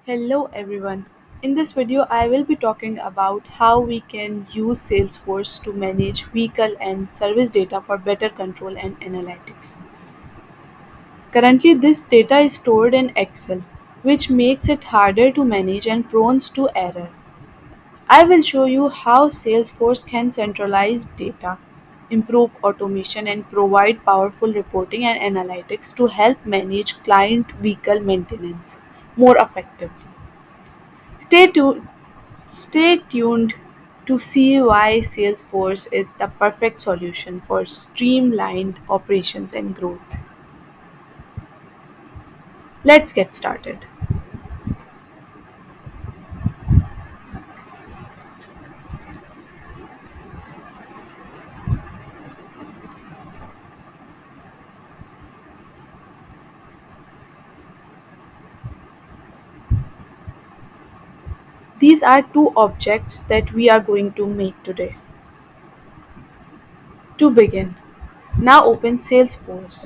Hello everyone. In this video, I will be talking about how we can use Salesforce to manage vehicle and service data for better control and analytics. Currently, this data is stored in Excel, which makes it harder to manage and prone to error. I will show you how Salesforce can centralize data, improve automation, and provide powerful reporting and analytics to help manage client vehicle maintenance more effectively. Stay tuned Stay tuned to see why Salesforce is the perfect solution for streamlined operations and growth. Let's get started. These are two objects that we are going to make today. To begin, now open Salesforce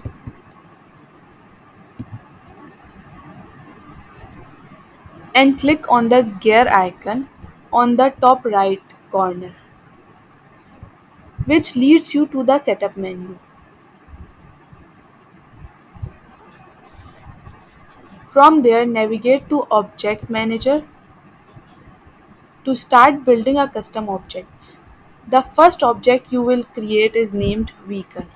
and click on the gear icon on the top right corner, which leads you to the setup menu. From there, navigate to Object Manager to start building a custom object. The first object you will create is named vehicle.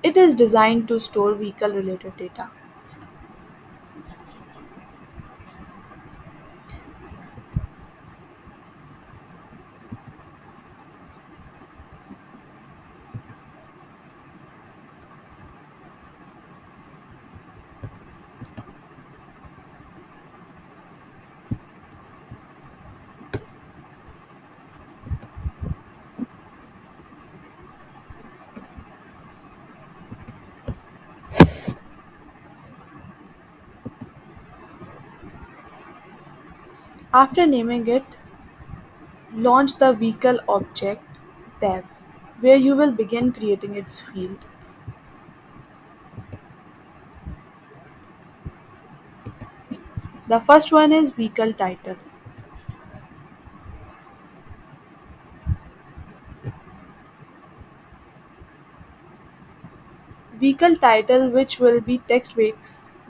It is designed to store vehicle related data. After naming it, launch the vehicle object tab where you will begin creating its field. The first one is vehicle title. Vehicle title which will be text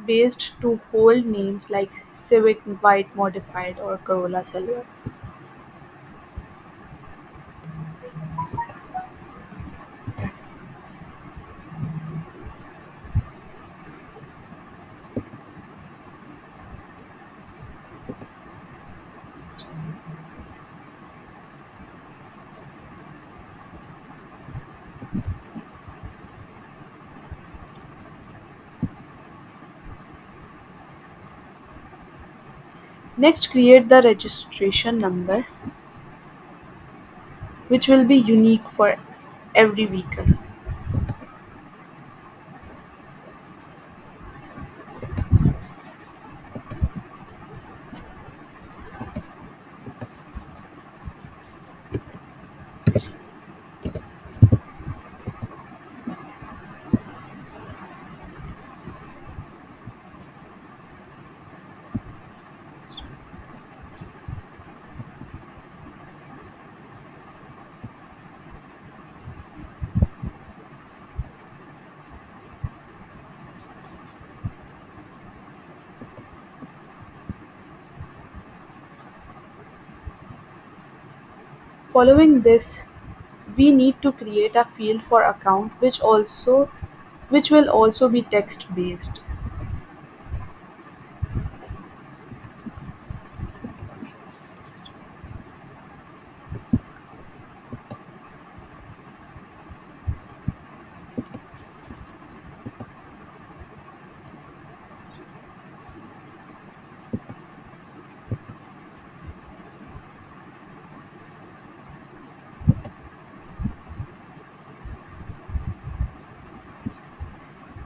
based to hold names like Civic White Modified or Corolla Silver. Next, create the registration number which will be unique for every vehicle. Following this, we need to create a field for account which will also be text based.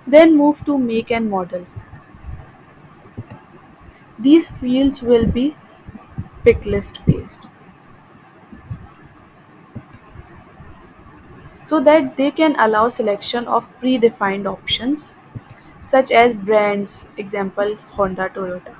Then move to make and model. These fields will be picklist based so that they can allow selection of predefined options such as brands, example Honda, Toyota.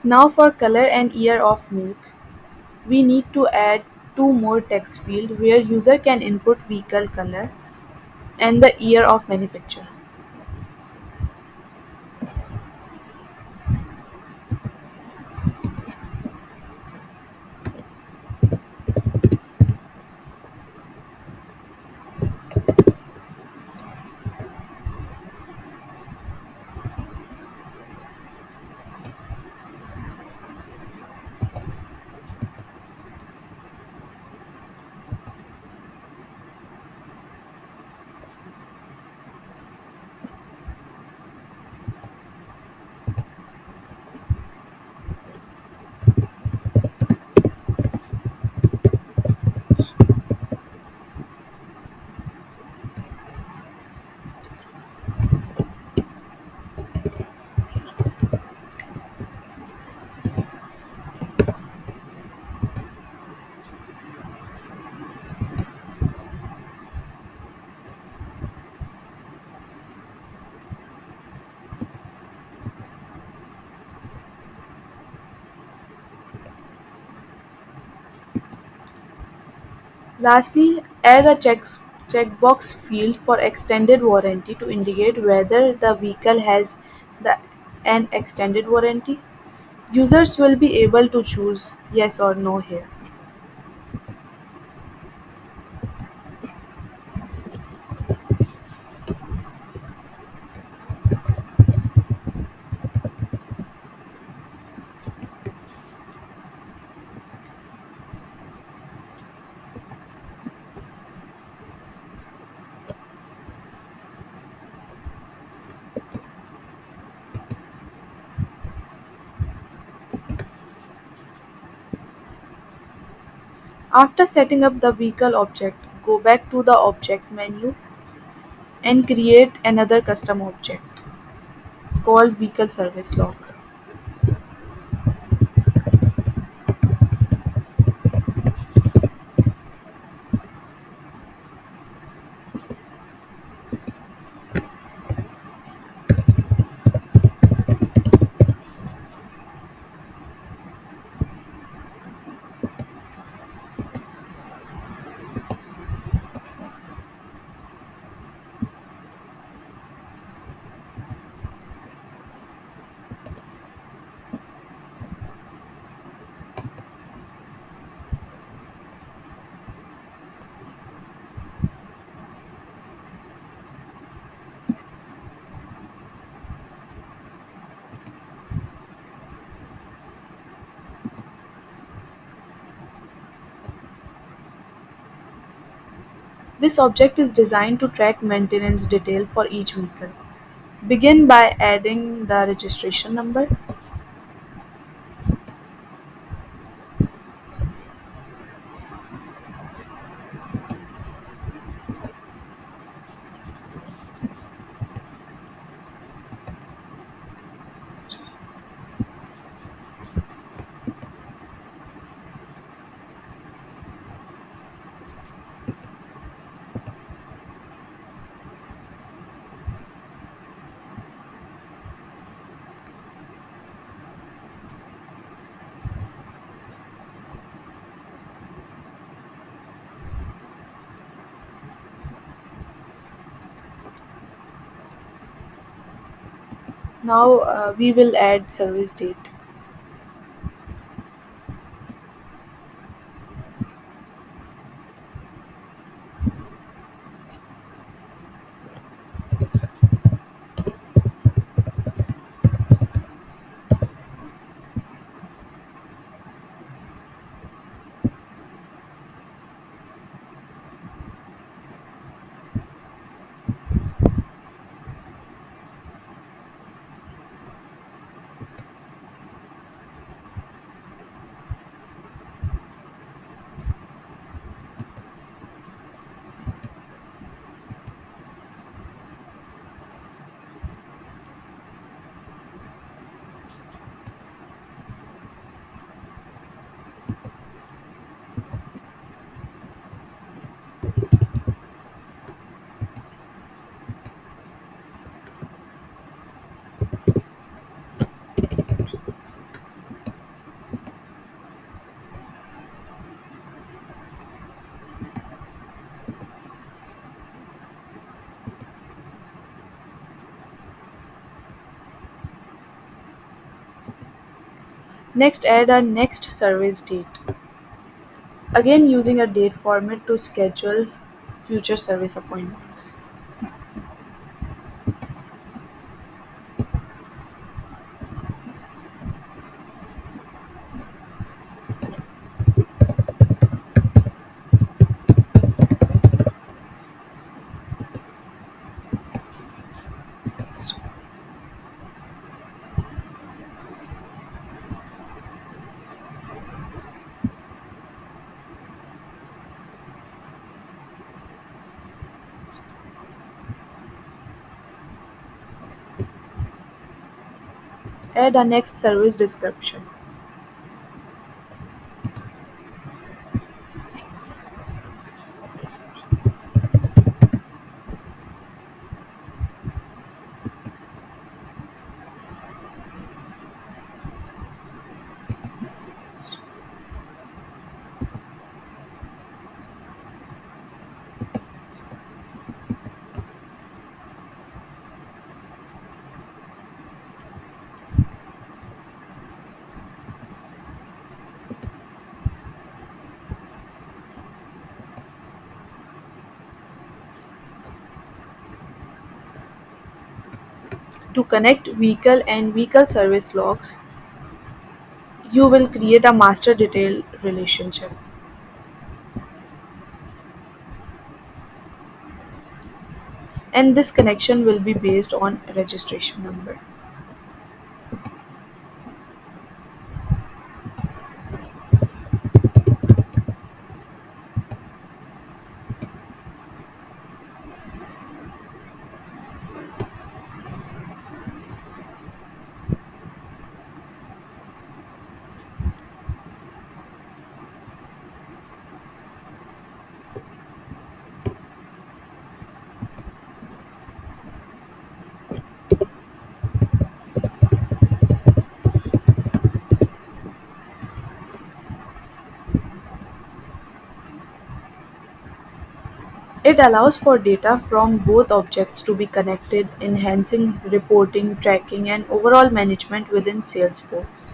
Now for color and year of make, we need to add two more text field where user can input vehicle color and the year of manufacture. Lastly, add a checkbox field for extended warranty to indicate whether the vehicle has the, an extended warranty. Users will be able to choose yes or no here. After setting up the vehicle object, go back to the object menu and create another custom object called vehicle service log. This object is designed to track maintenance detail for each vehicle. Begin by adding the registration number. Now we will add service date. Next, add a next service date. Again, using a date format to schedule future service appointments. Add a next service description. To connect vehicle and vehicle service logs, you will create a master detail relationship. And this connection will be based on registration number. It allows for data from both objects to be connected, enhancing reporting, tracking, and overall management within Salesforce.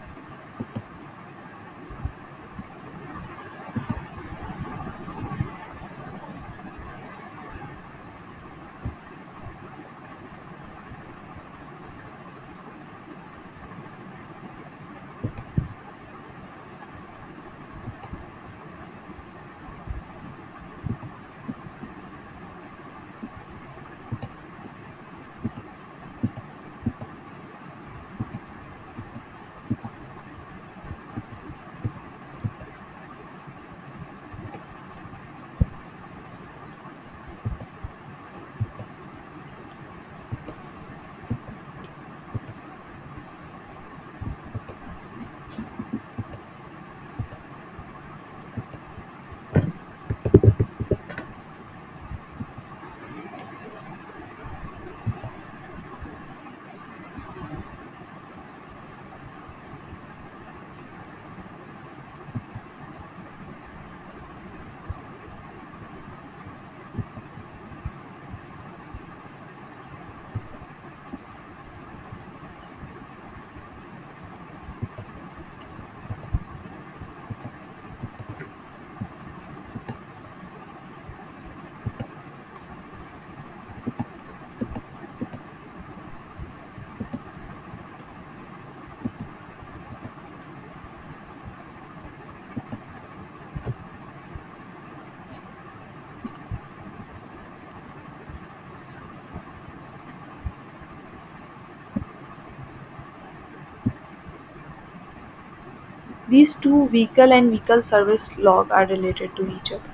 These two vehicle and vehicle service log are related to each other.